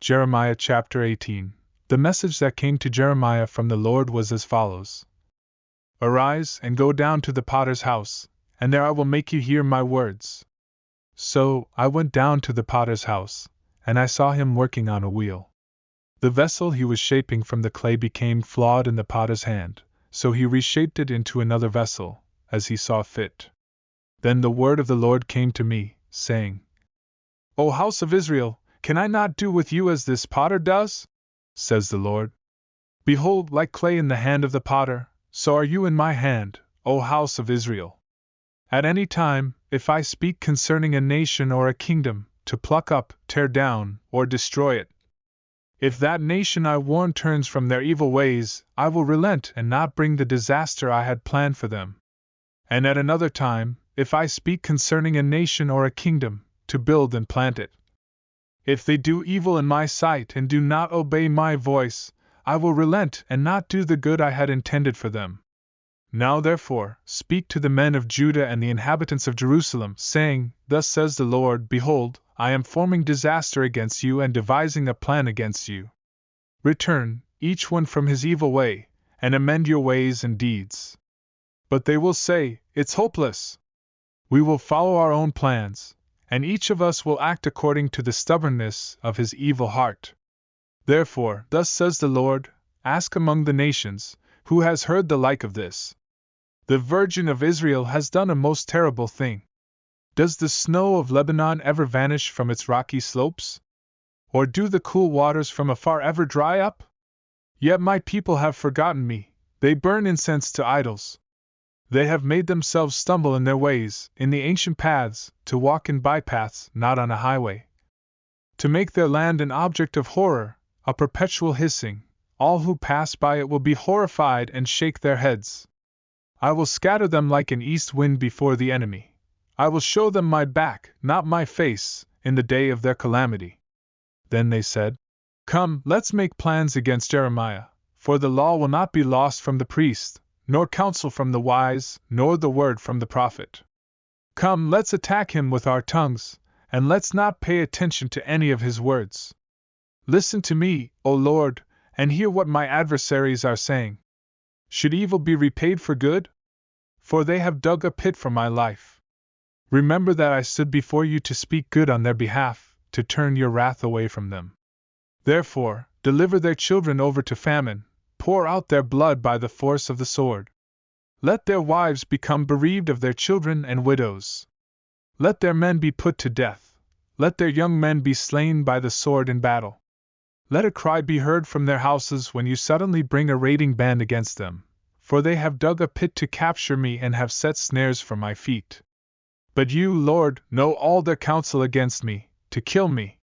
Jeremiah chapter 18. The message that came to Jeremiah from the Lord was as follows: Arise and go down to the potter's house, and there I will make you hear my words. So I went down to the potter's house, and I saw him working on a wheel. The vessel he was shaping from the clay became flawed in the potter's hand, so he reshaped it into another vessel, as he saw fit. Then the word of the Lord came to me, saying, O house of Israel, can I not do with you as this potter does? Says the Lord. Behold, like clay in the hand of the potter, so are you in my hand, O house of Israel. At any time, if I speak concerning a nation or a kingdom, to pluck up, tear down, or destroy it, if that nation I warn turns from their evil ways, I will relent and not bring the disaster I had planned for them. And at another time, if I speak concerning a nation or a kingdom, to build and plant it, if they do evil in my sight and do not obey my voice, I will relent and not do the good I had intended for them. Now therefore, speak to the men of Judah and the inhabitants of Jerusalem, saying, Thus says the Lord, Behold, I am forming disaster against you and devising a plan against you. Return, each one from his evil way, and amend your ways and deeds. But they will say, It's hopeless. We will follow our own plans, and each of us will act according to the stubbornness of his evil heart. Therefore, thus says the Lord, Ask among the nations, who has heard the like of this? The Virgin of Israel has done a most terrible thing. Does the snow of Lebanon ever vanish from its rocky slopes? Or do the cool waters from afar ever dry up? Yet my people have forgotten me, they burn incense to idols. They have made themselves stumble in their ways, in the ancient paths, to walk in bypaths, not on a highway. To make their land an object of horror, a perpetual hissing, all who pass by it will be horrified and shake their heads. I will scatter them like an east wind before the enemy. I will show them my back, not my face, in the day of their calamity. Then they said, Come, let's make plans against Jeremiah, for the law will not be lost from the priest, nor counsel from the wise, nor the word from the prophet. Come, let's attack him with our tongues, and let's not pay attention to any of his words. Listen to me, O Lord, and hear what my adversaries are saying. Should evil be repaid for good? For they have dug a pit for my life. Remember that I stood before you to speak good on their behalf, to turn your wrath away from them. Therefore, deliver their children over to famine, pour out their blood by the force of the sword. Let their wives become bereaved of their children and widows. Let their men be put to death. Let their young men be slain by the sword in battle. Let a cry be heard from their houses when you suddenly bring a raiding band against them, for they have dug a pit to capture me and have set snares for my feet. But you, Lord, know all their counsel against me, to kill me.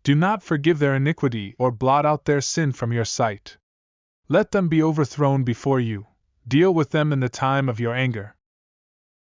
Do not forgive their iniquity or blot out their sin from your sight. Let them be overthrown before you. Deal with them in the time of your anger.